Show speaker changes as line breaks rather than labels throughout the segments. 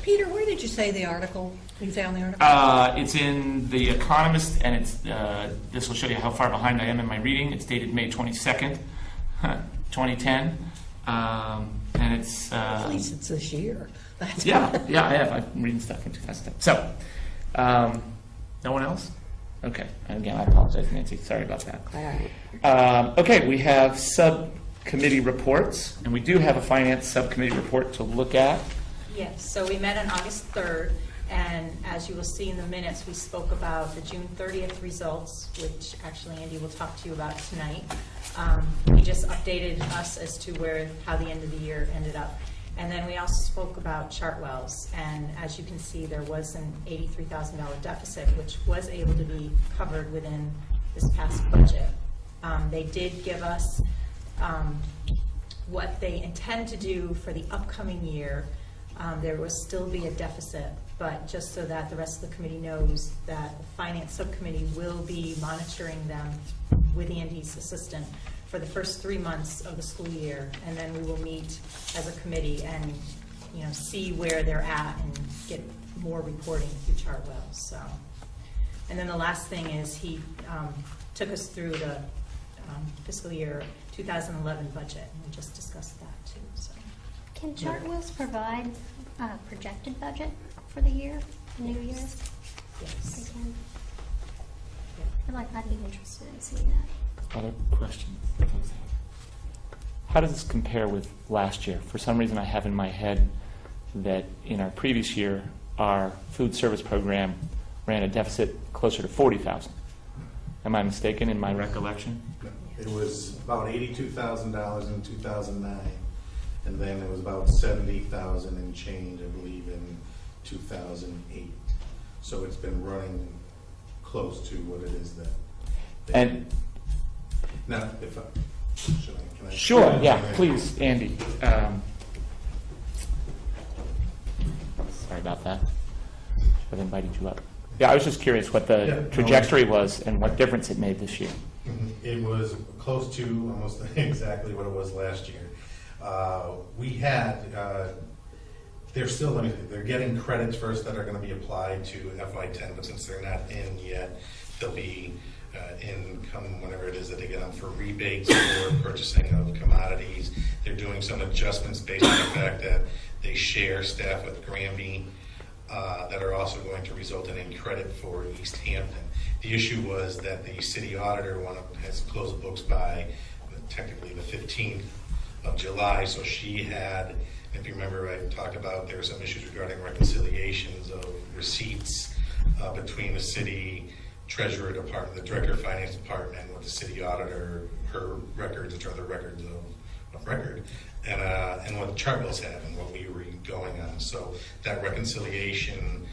Peter, where did you say the article, you found the article?
It's in The Economist, and it's this will show you how far behind I am in my reading. It's dated May 22nd, 2010, and it's...
At least it's this year. That's
yeah, I have. I'm reading stuff from 2010. So, no one else? Okay. And again, I apologize, Nancy. Sorry about that.
All right.
Okay, we have subcommittee reports, and we do have a finance subcommittee report to look at.
Yes, so we met on August 3rd, and as you will see in the minutes, we spoke about the June 30th results, which actually Andy will talk to you about tonight. He just updated us as to how the end of the year ended up. And then we also spoke about Chartwell's, and as you can see, there was an $83,000 deficit, which was able to be covered within this past budget. They did give us what they intend to do for the upcoming year. There will still be a deficit, but just so that the rest of the committee knows that the Finance Subcommittee will be monitoring them with Andy's assistant for the first 3 months of the school year, and then we will meet as a committee and see where they're at and get more reporting through Chartwell. So, and then the last thing is he took us through the fiscal year 2011 budget, and we just discussed that too. So.
Can Chartwell's provide a projected budget for the year, the new year?
Yes.
They can. I'd be interested in seeing that.
Other questions? How does this compare with last year? For some reason, I have in my head that in our previous year, our food service program ran a deficit closer to $40,000. Am I mistaken in my recollection?
It was about $82,000 in 2009, and then it was about $70,000 and change, I believe, in 2008. So it's been running close to what it is that.
And
now, if I should I? Can I?
sure, yeah, please, Andy. Sorry about that. I've invited you up. Yeah, I was just curious what the trajectory was and what difference it made this year.
It was close to almost exactly what it was last year. We had, they're getting credits first that are going to be applied to FY10, but since they're not in yet, they'll be income whenever it is that they get them for rebates for purchasing of commodities. They're doing some adjustments based on the fact that they share staff with Granby that are also going to result in a credit for Easthampton. The issue was that the city auditor has closed the books by technically the 15th of July, so she had, if you remember, I talked about there were some issues regarding reconciliations of receipts between the city treasurer department, the director of finance department, with the city auditor, her records, which are the records of record, and what the Chartwells have and what we were going on. So that reconciliation,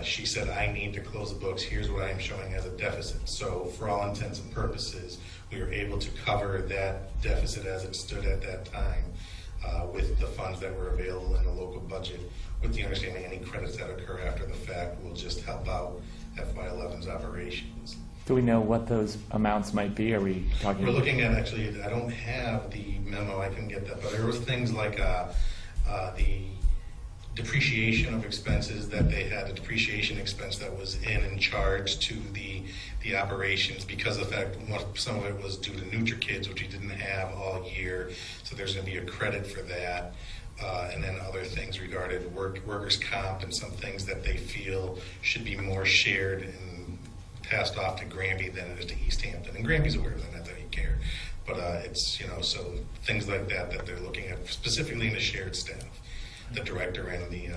she said, I need to close the books. Here's what I'm showing as a deficit. So for all intents and purposes, we were able to cover that deficit as it stood at that time with the funds that were available in the local budget, with the understanding any credits that occur after the fact will just help out FY11's operations.
Do we know what those amounts might be? Are we talking?
We're looking at, actually, I don't have the memo, I can get that, but there was things like the depreciation of expenses that they had, a depreciation expense that was in charge to the operations because of the fact some of it was due to NutriKids, which we didn't have all year, so there's going to be a credit for that. And then other things regarding workers' comp and some things that they feel should be more shared and passed off to Granby than it is to Easthampton. And Granby's aware of that, not that he cared. But it's, so things like that they're looking at, specifically in the shared staff. The director and the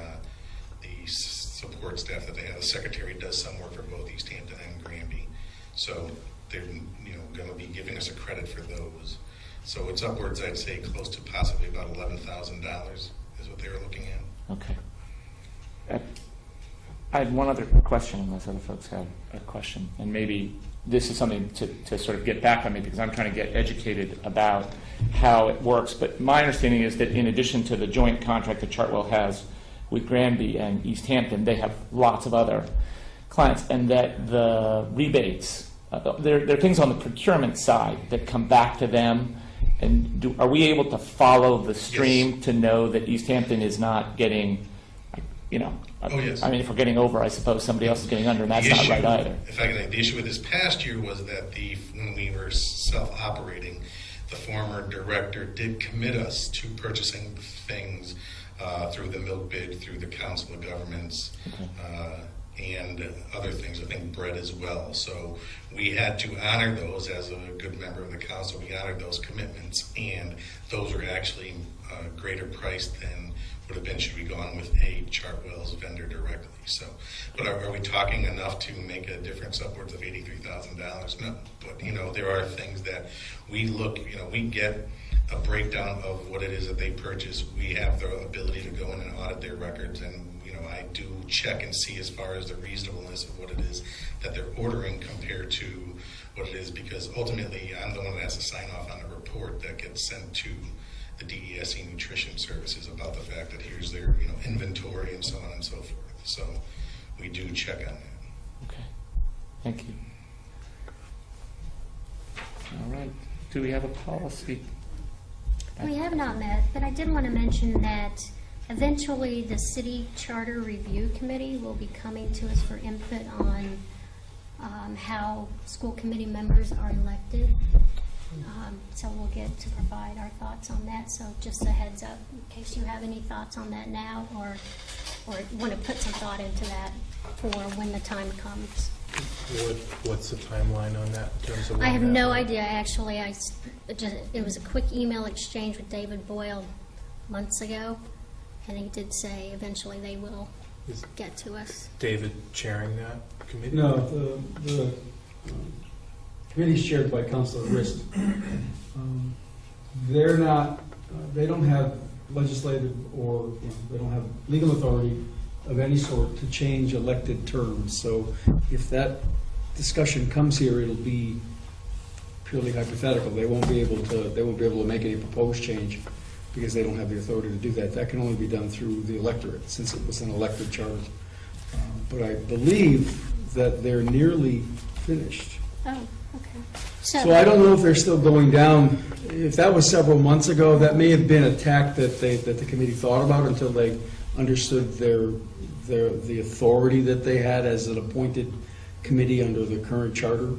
support staff that they have. The secretary does some work for both Easthampton and Granby. So they're going to be giving us a credit for those. So it's upwards, I'd say, close to possibly about $11,000 is what they were looking at.
Okay. I had one other question, unless other folks have a question. And maybe this is something to sort of get back on me, because I'm trying to get educated about how it works. But my understanding is that in addition to the joint contract that Chartwell has with Granby and Easthampton, they have lots of other clients, and that the rebates, there are things on the procurement side that come back to them. And are we able to follow the stream to know that Easthampton is not getting, you know.
Oh, yes.
I mean, if we're getting over, I suppose somebody else is getting under, and that's not right either.
In fact, the issue with this past year was that when we were self-operating, the former director did commit us to purchasing things through the milk bid, through the Council of Governments, and other things, I think bread as well. So we had to honor those as a good member of the council. We honored those commitments, and those were actually a greater price than would have been should we gone with a Chartwell's vendor directly. So, but are we talking enough to make a difference upwards of $83,000? No, but there are things that we look, we get a breakdown of what it is that they purchase. We have the ability to go in and audit their records, and I do check and see as far as the reasonableness of what it is that they're ordering compared to what it is, because ultimately I'm the one that has to sign off on a report that gets sent to the DESE Nutrition Services about the fact that here's their inventory and so on and so forth. So we do check on that.
Okay, thank you. All right, do we have a policy?
We have not met, but I did want to mention that eventually the City Charter Review Committee will be coming to us for input on how school committee members are elected. So we'll get to provide our thoughts on that. So just a heads up in case you have any thoughts on that now or want to put some thought into that for when the time comes.
What's the timeline on that in terms of?
I have no idea. Actually, it was a quick email exchange with David Boyle months ago, and he did say eventually they will get to us.
David chairing that committee?
No, the committee is chaired by Councilor Rist. They're not, they don't have legislative or they don't have legal authority of any sort to change elected terms. So if that discussion comes here, it'll be purely hypothetical. They won't be able to make any proposed change because they don't have the authority to do that. That can only be done through the electorate, since it was an elected charter. But I believe that they're nearly finished.
Oh, okay.
So I don't know if they're still going down. If that was several months ago, that may have been a tack that the committee thought about until they understood the authority that they had as an appointed committee under the current charter.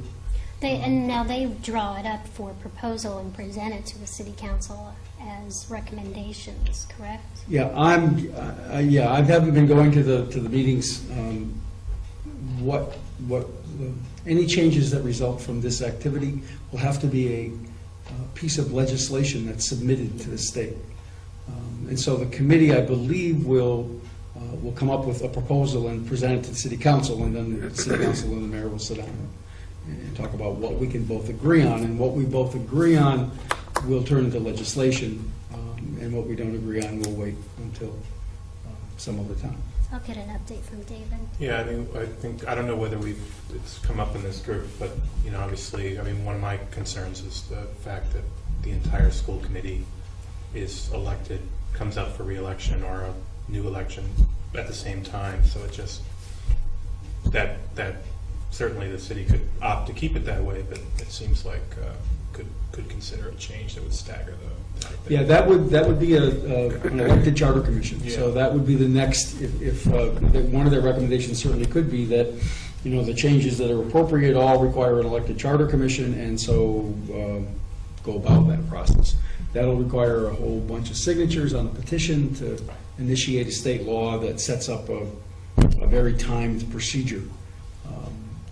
And now they draw it up for proposal and present it to the city council as recommendations, correct?
Yeah, I haven't been going to the meetings. Any changes that result from this activity will have to be a piece of legislation that's submitted to the state. And so the committee, I believe, will come up with a proposal and present it to the city council, and then the city council and the mayor will sit down and talk about what we can both agree on. And what we both agree on will turn into legislation, and what we don't agree on will wait until some other time.
I'll get an update from David.
Yeah, I don't know whether it's come up in this group, but obviously, one of my concerns is the fact that the entire school committee is elected, comes up for re-election or a new election at the same time. So it just that certainly the city could opt to keep it that way, but it seems like could consider a change that would stagger the.
Yeah, that would be an elected charter commission.
Yeah.
So that would be the next. If one of their recommendations certainly could be that the changes that are appropriate all require an elected charter commission, and so go about that process. That'll require a whole bunch of signatures on a petition to initiate a state law that sets up a very timed procedure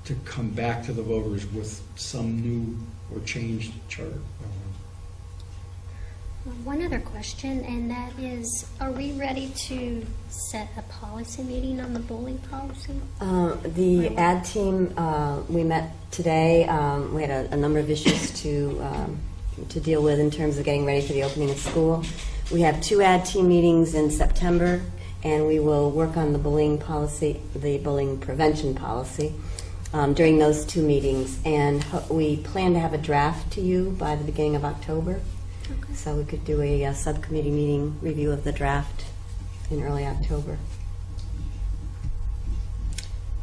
to come back to the voters with some new or changed charter.
One other question, and that is, are we ready to set a policy meeting on the bullying policy?
The ad team, we met today. We had a number of issues to deal with in terms of getting ready for the opening of school. We have 2 ad team meetings in September, and we will work on the bullying policy, the bullying prevention policy, during those 2 meetings. And we plan to have a draft to you by the beginning of October.
Okay.
So we could do a subcommittee meeting review of the draft in early October.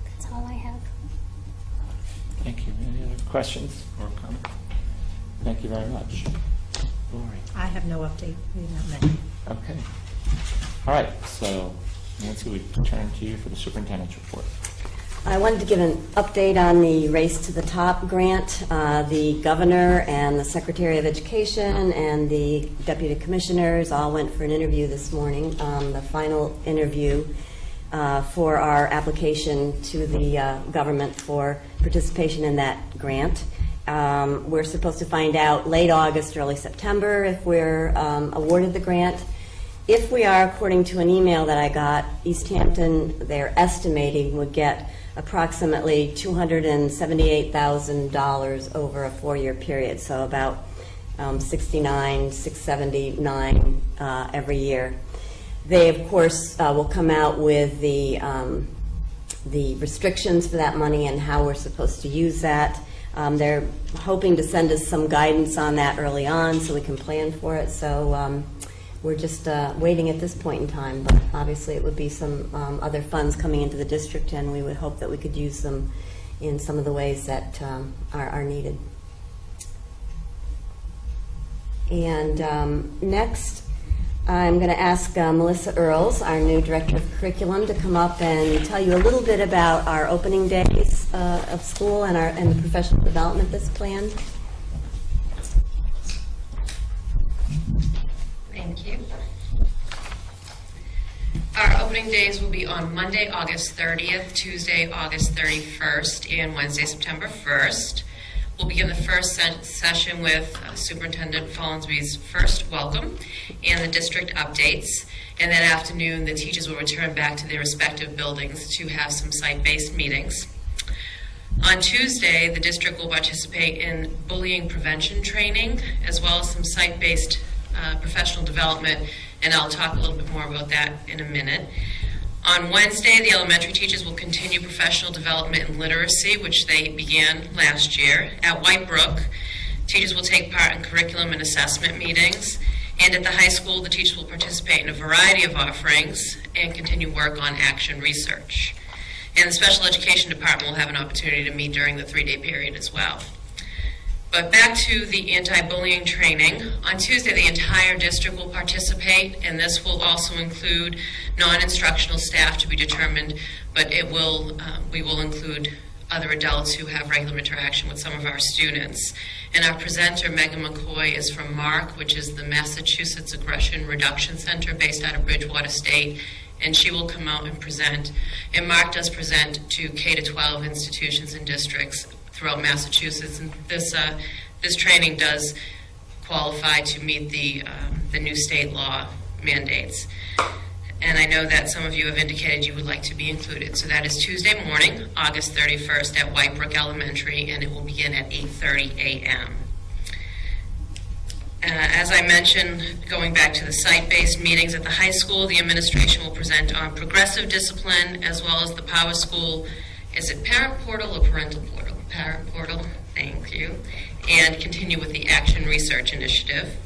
That's all I have.
Thank you. Any other questions or comments? Thank you very much. Lori.
I have no update. We have not met.
Okay. All right, so Nancy, we turn to you for the superintendent's report.
I wanted to give an update on the Race to the Top grant. The governor and the Secretary of Education and the deputy commissioners all went for an interview this morning, the final interview for our application to the government for participation in that grant. We're supposed to find out late August, early September if we're awarded the grant. If we are, according to an email that I got, Easthampton, they're estimating, would get approximately $278,000 over a 4-year period, so about $679 every year. They, of course, will come out with the restrictions for that money and how we're supposed to use that. They're hoping to send us some guidance on that early on so we can plan for it. So we're just waiting at this point in time, but obviously it would be some other funds coming into the district, and we would hope that we could use them in some of the ways that are needed. And next, I'm going to ask Melissa Earls, our new Director of Curriculum, to come up and tell you a little bit about our opening days of school and the professional development that's planned.
Thank you. Our opening days will be on Monday, August 30th, Tuesday, August 31st, and Wednesday, September 1st. We'll begin the first session with Superintendent Follansby's first welcome and the district updates. And that afternoon, the teachers will return back to their respective buildings to have some site-based meetings. On Tuesday, the district will participate in bullying prevention training, as well as some site-based professional development, and I'll talk a little bit more about that in a minute. On Wednesday, the elementary teachers will continue professional development and literacy, which they began last year. At Whitebrook, teachers will take part in curriculum and assessment meetings. And at the high school, the teachers will participate in a variety of offerings and continue work on action research. And the special education department will have an opportunity to meet during the 3-day period as well. But back to the anti-bullying training. On Tuesday, the entire district will participate, and this will also include non-instructional staff to be determined, but we will include other adults who have regular interaction with some of our students. And our presenter, Megan McCoy, is from MARC, which is the Massachusetts Aggression Reduction Center based out of Bridgewater State, and she will come out and present. And MARC does present to K-12 institutions and districts throughout Massachusetts, and this training does qualify to meet the new state law mandates. And I know that some of you have indicated you would like to be included. So that is Tuesday morning, August 31st at Whitebrook Elementary, and it will begin at 8:30 a.m. As I mentioned, going back to the site-based meetings at the high school, the administration will present on progressive discipline as well as the Power School. Is it parent portal or parental portal? Parent portal, thank you. And continue with the Action Research Initiative.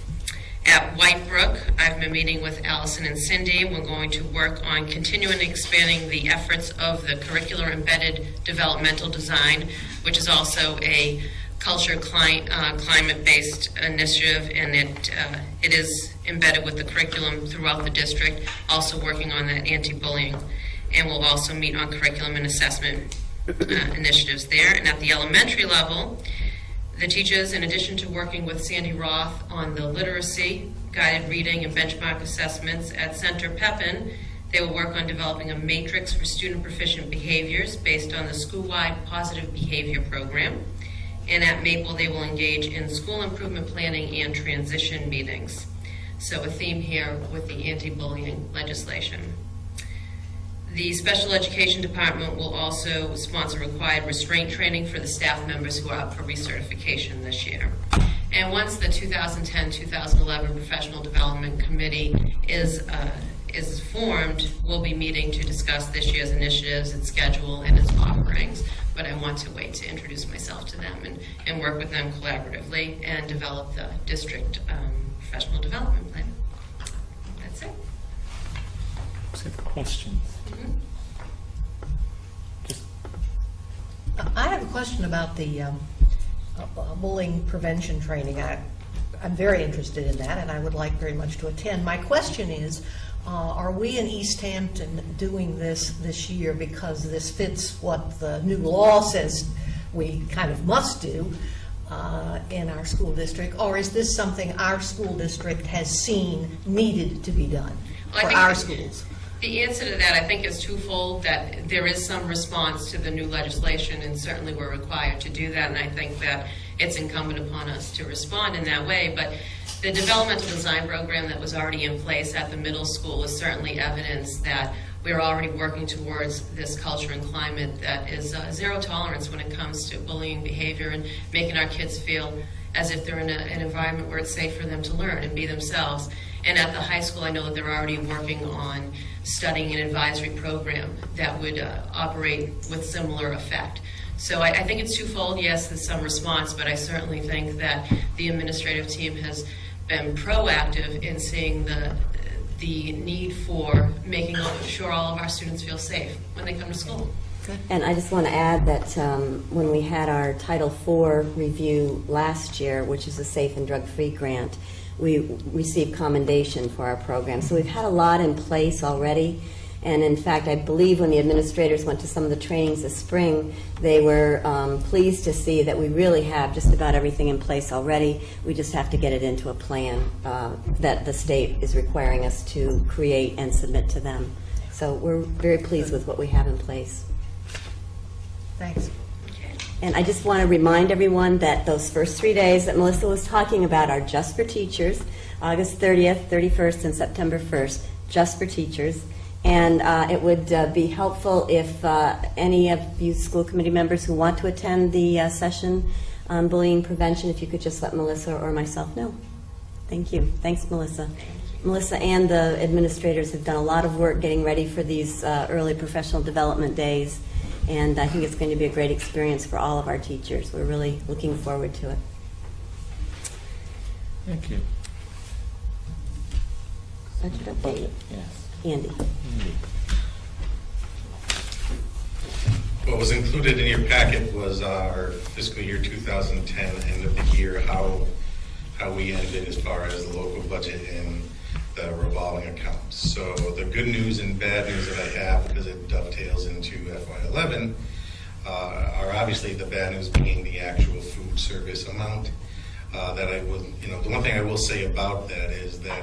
At Whitebrook, I've been meeting with Allison and Cindy. We're going to work on continuing expanding the efforts of the Curricular Embedded Developmental Design, which is also a culture climate-based initiative, and it is embedded with the curriculum throughout the district, also working on that anti-bullying. And we'll also meet on curriculum and assessment initiatives there. And at the elementary level, the teachers, in addition to working with Sandy Roth on the literacy, guided reading, and benchmark assessments at Center Pepin, they will work on developing a matrix for student proficient behaviors based on the school-wide positive behavior program. And at Maple, they will engage in school improvement planning and transition meetings. So a theme here with the anti-bullying legislation. The Special Education Department will also sponsor required restraint training for the staff members who are up for recertification this year. And once the 2010-2011 Professional Development Committee is formed, we'll be meeting to discuss this year's initiatives, its schedule, and its offerings. But I want to wait to introduce myself to them and work with them collaboratively and develop the district professional development plan. That's it.
Some questions?
I have a question about the bullying prevention training. I I'm very interested in that, and I would like very much to attend. My question is, are we in Easthampton doing this year because this fits what the new law says we kind of must do in our school district, or is this something our school district has seen needed to be done
Well, I
for
think
our schools?
The answer to that, I think, is twofold, that there is some response to the new legislation, and certainly we're required to do that, and I think that it's incumbent upon us to respond in that way. But the developmental design program that was already in place at the middle school is certainly evidence that we're already working towards this culture and climate that is zero tolerance when it comes to bullying behavior and making our kids feel as if they're in an environment where it's safe for them to learn and be themselves. And at the high school, I know that they're already working on studying an advisory program that would operate with similar effect. So I think it's twofold. Yes, there's some response, but I certainly think that the administrative team has been proactive in seeing the need for making sure all of our students feel safe when they come to school.
And I just want to add that when we had our Title IV review last year, which is a Safe and Drug-Free grant, we received commendation for our program. So we've had a lot in place already. And in fact, I believe when the administrators went to some of the trainings this spring, they were pleased to see that we really have just about everything in place already. We just have to get it into a plan that the state is requiring us to create and submit to them. So we're very pleased with what we have in place.
Thanks.
And I just want to remind everyone that those first 3 days that Melissa was talking about are just for teachers, August 30th, 31st, and September 1st, just for teachers. And it would be helpful if any of you school committee members who want to attend the session on bullying prevention, if you could just let Melissa or myself know. Thank you. Thanks, Melissa. Melissa and the administrators have done a lot of work getting ready for these early professional development days. And I think it's going to be a great experience for all of our teachers. We're really looking forward to it.
Thank you.
Budget update.
Yes.
Andy.
What was included in your packet was our fiscal year 2010 end of the year, how we ended as far as the local budget and the revolving accounts. So the good news and bad news that I have, because it dovetails into FY11, are obviously the bad news being the actual food service amount. That I would, the one thing I will say about that is that,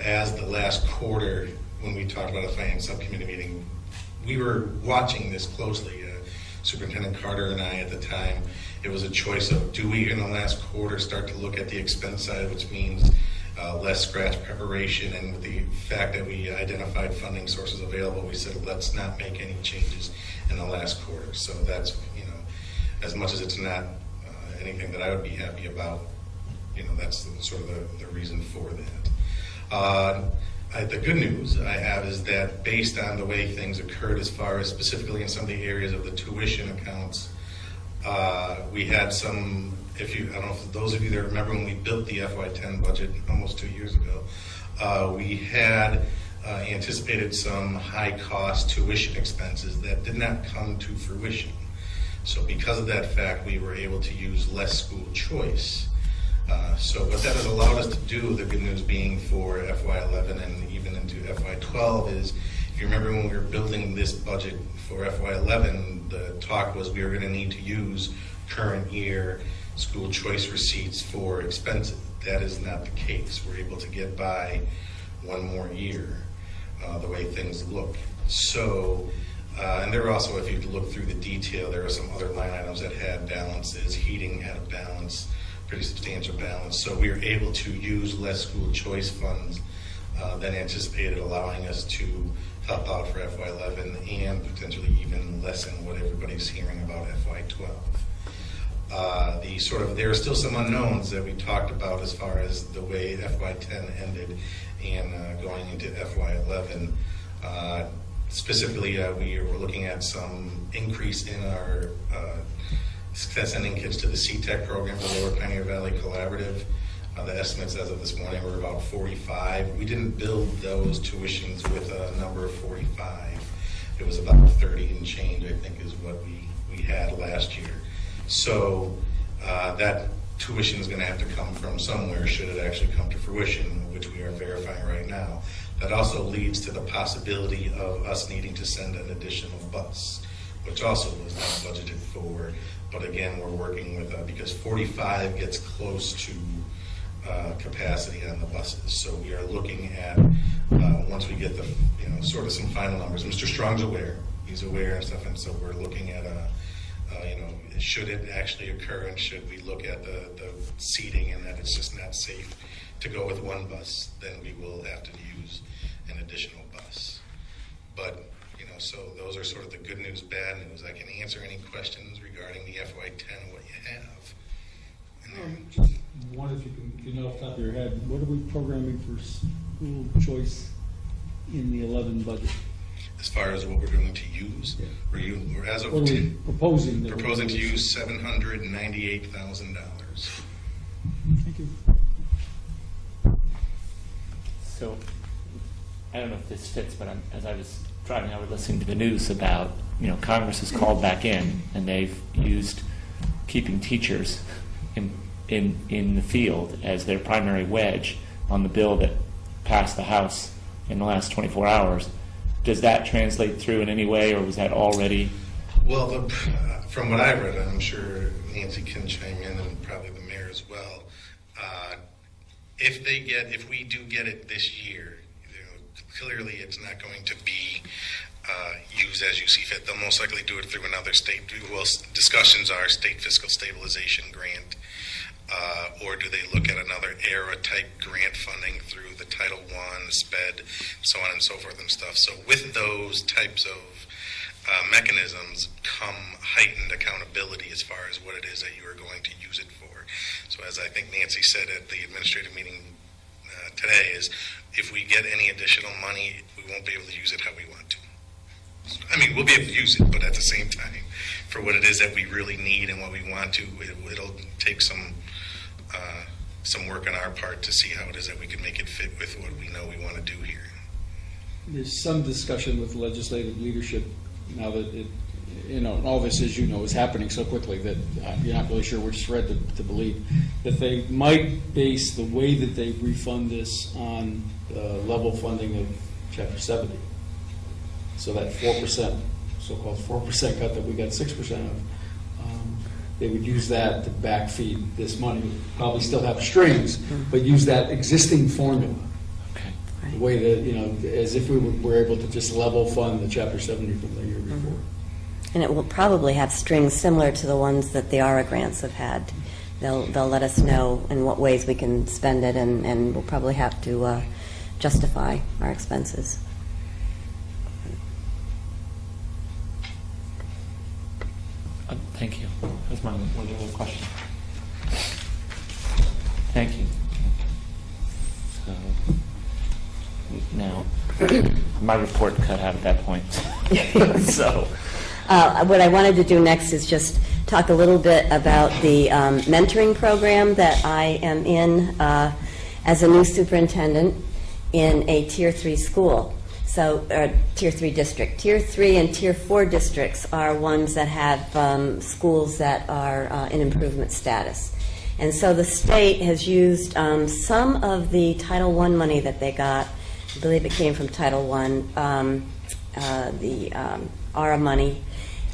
as the last quarter, when we talked about a finance subcommittee meeting, we were watching this closely. Superintendent Carter and I at the time, it was a choice of, do we in the last quarter start to look at the expense side, which means less scratch preparation, and with the fact that we identified funding sources available, we said, let's not make any changes in the last quarter. So that's, as much as it's not anything that I would be happy about, that's sort of the reason for that. The good news I have is that based on the way things occurred, as far as specifically in some of the areas of the tuition accounts, we had some, I don't know if those of you that remember when we built the FY10 budget almost 2 years ago, we had anticipated some high-cost tuition expenses that did not come to fruition. So because of that fact, we were able to use less school choice. So what that has allowed us to do, the good news being for FY11 and even into FY12, is if you remember when we were building this budget for FY11, the talk was we were going to need to use current year school choice receipts for expenses. That is not the case. We're able to get by one more year the way things look. So, and there were also, if you look through the detail, there are some other line items that had balances. Heating had a balance, pretty substantial balance. So we were able to use less school choice funds than anticipated, allowing us to help out for FY11 and potentially even lessen what everybody's hearing about FY12. There are still some unknowns that we talked about as far as the way FY10 ended and going into FY11. Specifically, we were looking at some increase in our sending kids to the CTEC program, the Lower Pioneer Valley Collaborative. The estimates as of this morning were about 45. We didn't build those tuitions with a number of 45. It was about 30 and change, I think, is what we had last year. So that tuition is going to have to come from somewhere should it actually come to fruition, which we are verifying right now. That also leads to the possibility of us needing to send an additional bus, which also was not budgeted for. But again, we're working with, because 45 gets close to capacity on the buses. So we are looking at, once we get the, sort of some final numbers. Mr. Strong's aware. He's aware and stuff, and so we're looking at, should it actually occur, and should we look at the seating and that it's just not safe to go with one bus, then we will have to use an additional bus. But, so those are sort of the good news, bad news. I can answer any questions regarding the FY10, what you have.
One, if you know off the top of your head, what are we programming for school choice in the 11 budget?
As far as what we're going to use,
Yeah.
we're as of
What are we proposing?
proposing to use $798,000.
Thank you.
So, I don't know if this fits, but as I was driving, I was listening to the news about, Congress has called back in, and they've used keeping teachers in the field as their primary wedge on the bill that passed the House in the last 24 hours. Does that translate through in any way, or was that already?
Well, from what I read, I'm sure Nancy can chime in, and probably the mayor as well. If we do get it this year, clearly it's not going to be used as you see fit. They'll most likely do it through another state. Well, discussions are state fiscal stabilization grant, or do they look at another ERA-type grant funding through the Title I, the SPED, so on and so forth and stuff. So with those types of mechanisms come heightened accountability as far as what it is that you are going to use it for. So as I think Nancy said at the administrative meeting today, is if we get any additional money, we won't be able to use it how we want to. I mean, we'll be able to use it, but at the same time, for what it is that we really need and what we want to, it'll take some work on our part to see how it is that we can make it fit with what we know we want to do here.
There's some discussion with legislative leadership now that it, all this, as you know, is happening so quickly that you're not really sure which thread to believe, that they might base the way that they refund this on level funding of Chapter 70. So that 4%, so-called 4% cut that we got 6% of, they would use that to backfeed this money. Probably still have strings, but use that existing formula.
Okay.
The way that, as if we were able to just level fund the Chapter 70 from the year before.
And it will probably have strings similar to the ones that the ARA grants have had. They'll let us know in what ways we can spend it, and we'll probably have to justify our expenses.
Thank you. That's my one other question. Thank you. So, now, my report cut out at that point. So.
What I wanted to do next is just talk a little bit about the mentoring program that I am in as a new superintendent in a Tier 3 school. So, Tier 3 district. Tier 3 and Tier 4 districts are ones that have schools that are in improvement status. And so the state has used some of the Title I money that they got. I believe it came from Title I, the ARA money.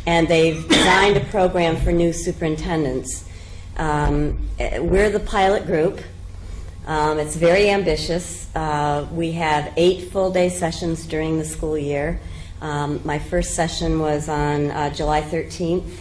And they've designed a program for new superintendents. We're the pilot group. It's very ambitious. We have 8 full-day sessions during the school year. My first session was on July 13th.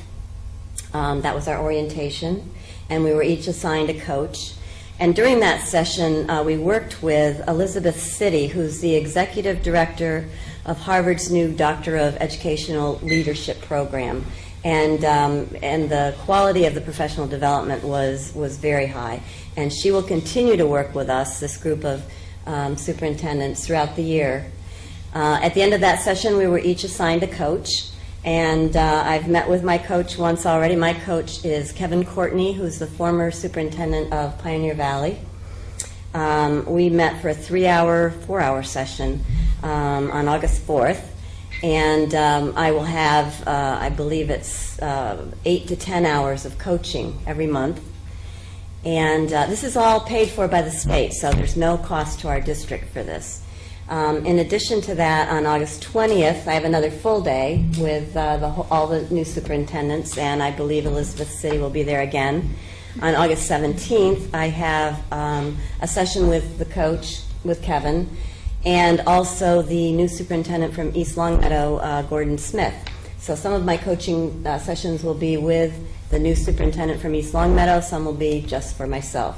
That was our orientation, and we were each assigned a coach. And during that session, we worked with Elizabeth City, who's the executive director of Harvard's new Doctor of Educational Leadership program. And the quality of the professional development was very high. And she will continue to work with us, this group of superintendents, throughout the year. At the end of that session, we were each assigned a coach. And I've met with my coach once already. My coach is Kevin Courtney, who's the former superintendent of Pioneer Valley. We met for a 3-hour, 4-hour session on August 4th. And I will have, I believe it's 8 to 10 hours of coaching every month. And this is all paid for by the state, so there's no cost to our district for this. In addition to that, on August 20th, I have another full day with all the new superintendents, and I believe Elizabeth City will be there again. On August 17th, I have a session with the coach, with Kevin, and also the new superintendent from East Longmeadow, Gordon Smith. So some of my coaching sessions will be with the new superintendent from East Longmeadow, some will be just for myself.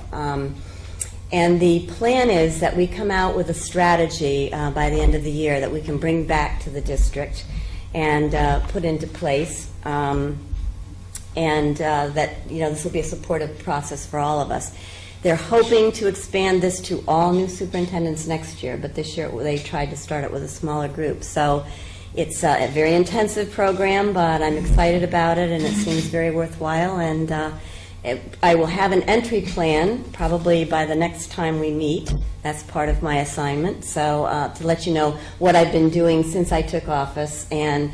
And the plan is that we come out with a strategy by the end of the year that we can bring back to the district and put into place. And that, this will be a supportive process for all of us. They're hoping to expand this to all new superintendents next year, but this year they tried to start it with a smaller group. So it's a very intensive program, but I'm excited about it, and it seems very worthwhile. And I will have an entry plan probably by the next time we meet. That's part of my assignment. So to let you know what I've been doing since I took office and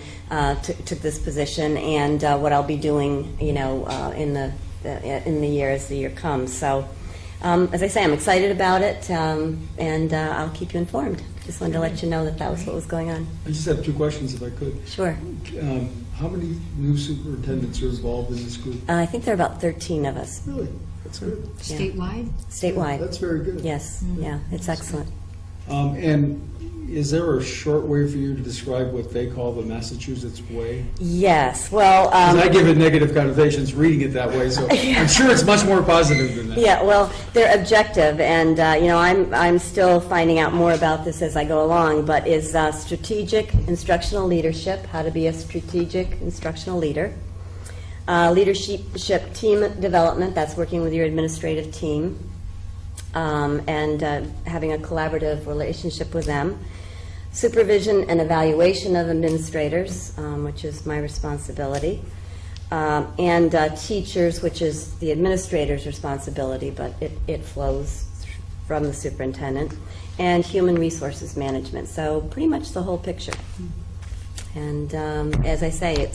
took this position, and what I'll be doing, in the year as the year comes. So, as I say, I'm excited about it, and I'll keep you informed. Just wanted to let you know that was what was going on.
I just have two questions, if I could.
Sure.
How many new superintendents are involved in this group?
I think there are about 13 of us.
Really? That's good.
Yeah.
Statewide?
Statewide.
That's very good.
Yes. Yeah, it's excellent.
And is there a short way for you to describe what they call the Massachusetts way?
Yes. Well,
'Cause I give it negative connotations reading it that way, so I'm sure it's much more positive than that.
yeah. Well, they're objective, and I'm still finding out more about this as I go along. But is strategic instructional leadership, how to be a strategic instructional leader. Leadership team development, that's working with your administrative team. And having a collaborative relationship with them. Supervision and evaluation of administrators, which is my responsibility. And teachers, which is the administrator's responsibility, but it flows from the superintendent. And human resources management. So pretty much the whole picture. And as I say,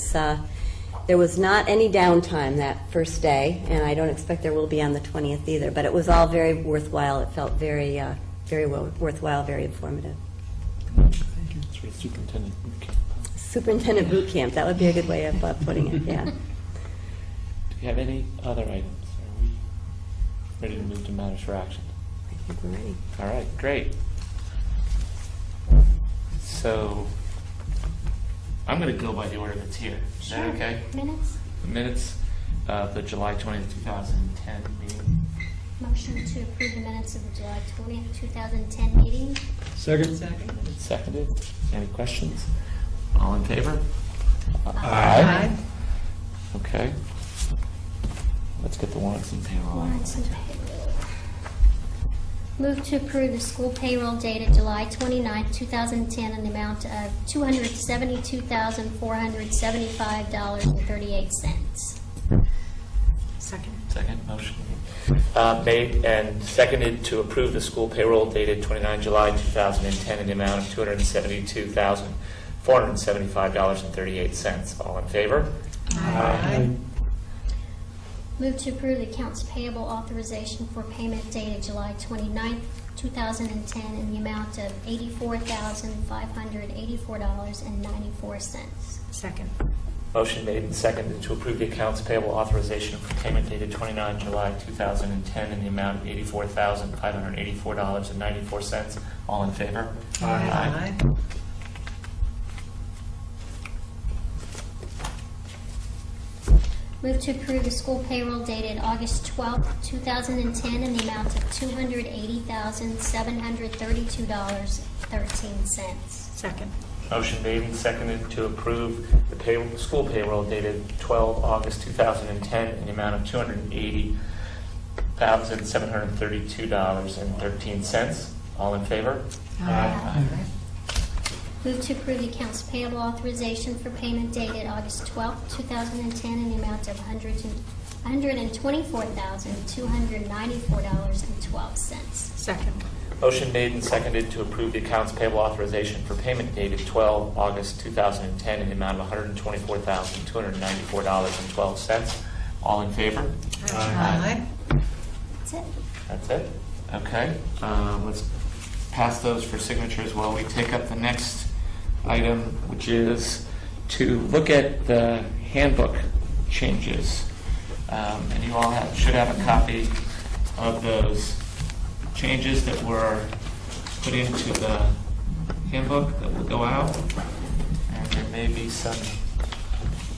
there was not any downtime that first day, and I don't expect there will be on the 20th either, but it was all very worthwhile. It felt very worthwhile, very informative.
Sort of superintendent.
Superintendent boot camp, that would be a good way of putting it, yeah.
Do we have any other items? Are we ready to move to matters for action?
I think we're ready.
All right, great. So I'm going to go by the order that's here. Is that okay?
Minutes?
The minutes of the July 20th, 2010 meeting.
Motion to approve the minutes of the July 20th, 2010 meeting.
Second?
It's seconded. Any questions? All in favor?
Aye.
Okay. Let's get the warrants and payroll.
Warrants and payroll. Move to approve the school payroll dated July 29th, 2010 in the amount of $272,475.38.
Second.
Second motion. Made and seconded to approve the school payroll dated 29 July 2010 in the amount of $272,475.38. All in favor?
Aye.
Move to approve the accounts payable authorization for payment dated July 29th, 2010 in the amount of $84,584.94.
Second.
Motion made and seconded to approve the accounts payable authorization for payment dated 29 July 2010 in the amount of $84,584.94. All in favor?
Aye.
Move to approve the school payroll dated August 12th, 2010 in the amount of $280,732.13.
Second.
Motion made and seconded to approve the school payroll dated 12 August 2010 in the amount of $280,732.13. All in favor?
Aye. Move to approve the accounts payable authorization for payment dated August 12th, 2010 in the amount of $124,294.12.
Second.
Motion made and seconded to approve the accounts payable authorization for payment dated 12 August 2010 in the amount of $124,294.12. All in favor?
Aye.
That's it.
That's it? Okay. Let's pass those for signatures while we take up the next item, which is to look at the handbook changes. And you all should have a copy of those changes that were put into the handbook that will go out. And there may be some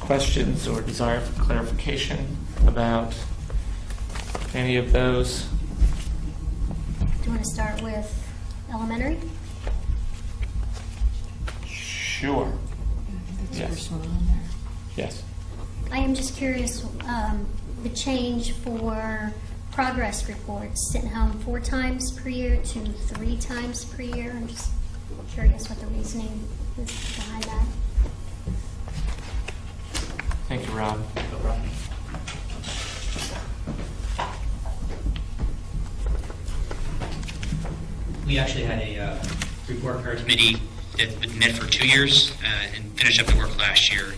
questions or desire for clarification about any of those.
Do you want to start with elementary?
Sure.
That's
Yes.
the first one on there.
Yes.
I am just curious, the change for progress reports, sitting home 4 times per year to 3 times per year. I'm just curious what the reasoning is behind that.
Thank you, Rob.
We actually had a report card committee that met for 2 years and finished up the work last year.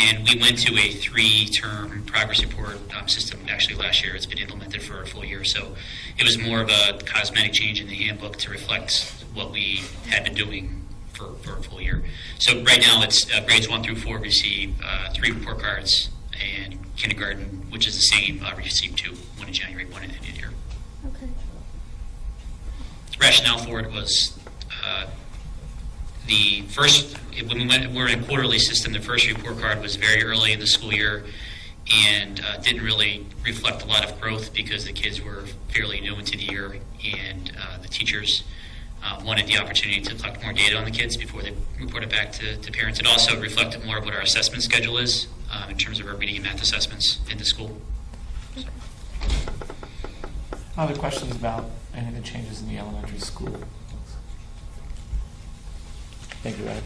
And we went to a 3-term progress report system actually last year. It's been implemented for a full year. So it was more of a cosmetic change in the handbook to reflect what we had been doing for a full year. So right now it's grades 1 through 4 receive 3 report cards, and kindergarten, which is the same, received 2, one in January, one in the end of the year.
Okay.
Rationale for it was the first, when we're in a quarterly system, the first report card was very early in the school year and didn't really reflect a lot of growth because the kids were fairly new into the year, and the teachers wanted the opportunity to collect more data on the kids before they reported back to parents. It also reflected more of what our assessment schedule is in terms of our reading and math assessments in the school. So.
Other questions about any of the changes in the elementary school? Thank you, Ed.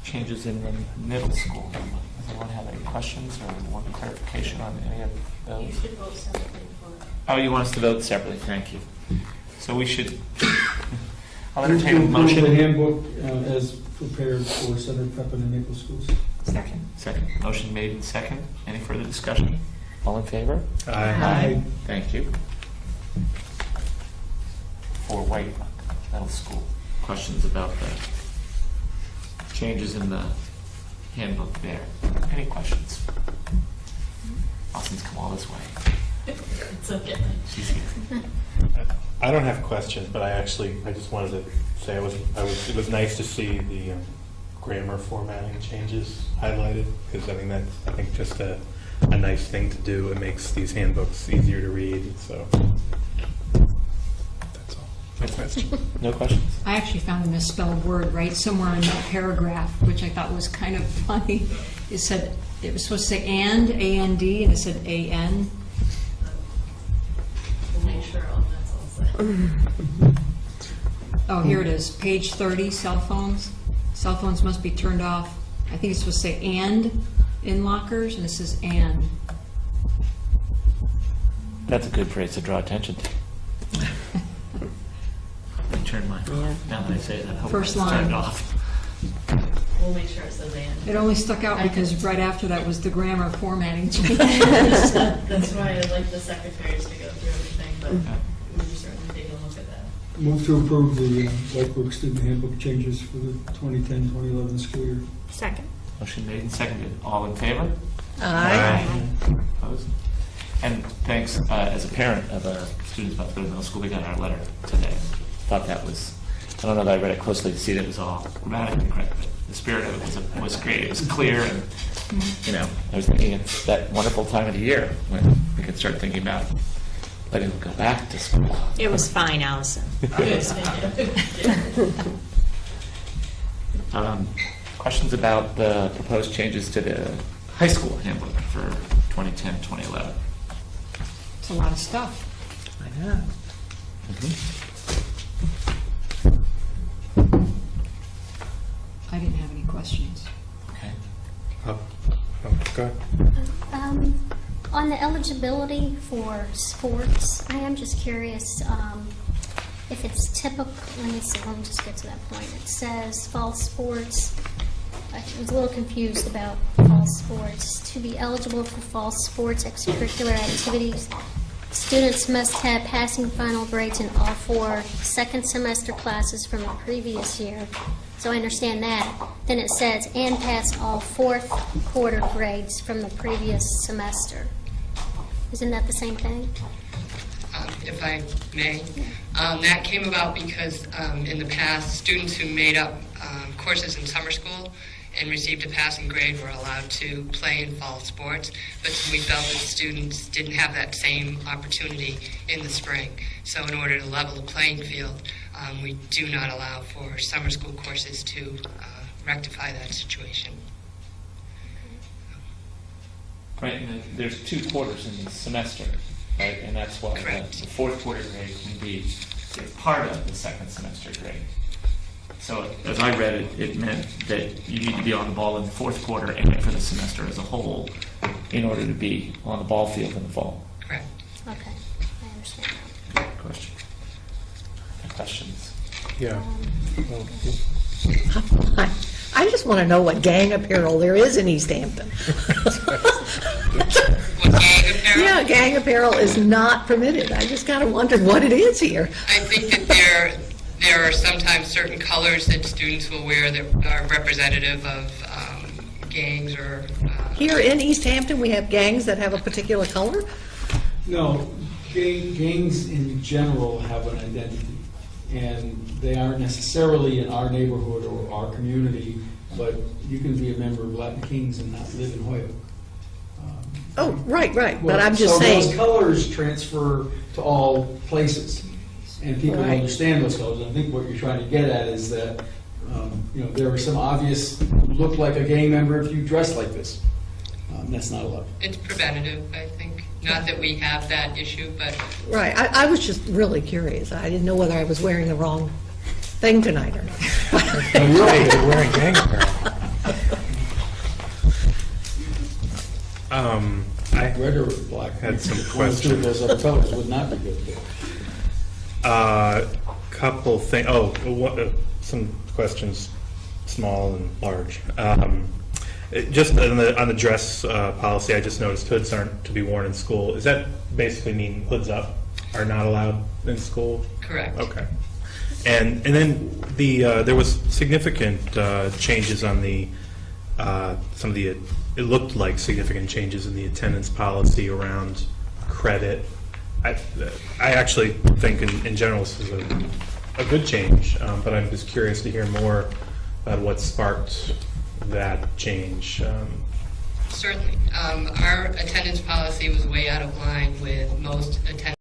Changes in the middle school. Does anyone have any questions or want clarification on any of those?
You should vote separately for it.
Oh, you want us to vote separately? Thank you. So we should, I'll entertain a motion.
The handbook as prepared for Southern Prep and the Maple Schools.
Second. Motion made and second. Any further discussion? All in favor?
Aye.
Thank you. For White Middle School, questions about the changes in the handbook there? Any questions? Austin's come all this way.
It's okay.
She's here.
I don't have questions, but I just wanted to say it was nice to see the grammar formatting changes highlighted, because I mean that's, I think, just a nice thing to do. It makes these handbooks easier to read. So that's all. No questions.
No questions?
I actually found a misspelled word right somewhere in that paragraph, which I thought was kind of funny. It said, it was supposed to say and, A-N-D, and it said A-N.
We'll make sure all that's all set.
Oh, here it is, page 30, cell phones. Cell phones must be turned off. I think it's supposed to say and in lockers, and it says and.
That's a good phrase to draw attention to. I turn mine off. Now that I say that, I hope
First
it's
line.
turned off.
We'll make sure it says and.
It only stuck out because right after that was the grammar formatting change.
That's why I like the secretaries to go through everything, but we will certainly take a look at that.
Move to approve the Whitebrook Student Handbook changes for the 2010-2011 school year.
Second.
Motion made and seconded. All in favor?
Aye.
Opposed? And thanks, as a parent of a student about to go to middle school, we got our letter today. Thought that was, I don't know that I read it closely to see that it was all grammatically correct, but the spirit of it was great. It was clear, and, you know, I was thinking it's that wonderful time of the year when we can start thinking about letting them go back to school.
It was fine, Allison.
Questions about the proposed changes to the high school handbook for 2010-2011?
It's a lot of stuff.
I know.
I didn't have any questions.
Okay.
Go ahead.
On the eligibility for sports, I am just curious if it's typical, let me just get to that point. It says fall sports I was a little confused about fall sports. To be eligible for fall sports extracurricular activities, students must have passing final grades in all 4 second semester classes from the previous year. So I understand that. Then it says, and pass all 4th quarter grades from the previous semester. Isn't that the same thing?
If I may. That came about because in the past, students who made up courses in summer school and received a passing grade were allowed to play in fall sports, but we felt that students didn't have that same opportunity in the spring. So in order to level the playing field, we do not allow for summer school courses to rectify that situation.
Right, and there's 2 quarters in the semester, right? And that's why
Correct.
the 4th quarter grade can be part of the second semester grade. So as I read it, it meant that you need to be on the ball in the 4th quarter and for the semester as a whole in order to be on the ball field in the fall.
Correct.
Okay, I understand now.
Question. Questions?
Yeah.
I just want to know what gang apparel there is in Easthampton.
What gang apparel?
Yeah, gang apparel is not permitted. I just kind of wondered what it is here.
I think that there are sometimes certain colors that students will wear that are representative of gangs or...
Here in Easthampton, we have gangs that have a particular color?
No, gangs in general have an identity, and they aren't necessarily in our neighborhood or our community, but you can be a member of Latin Kings and not live in Hoyoke.
Oh, right, but
Well,
I'm just
so those
saying,
colors transfer to all places, and people
Right.
understand those colors. I think what you're trying to get at is that, there are some obvious, look like a gang member if you dress like this. That's not allowed.
It's preventative, I think. Not that we have that issue, but
right, I was just really curious. I didn't know whether I was wearing the wrong thing tonight or not.
You're wearing gang apparel.
Red or black?
had some
One or two of those other colors would not be good there.
Couple things. Some questions, small and large. Just on the dress policy, I just noticed hoods aren't to be worn in school. Does that basically mean hoods up are not allowed in school?
correct.
Okay. And then there was significant changes on some of the, it looked like significant changes in the attendance policy around credit. I actually think in general this is a good change, but I'm just curious to hear more about what sparked that change.
Certainly. Our attendance policy was way out of line with most attendance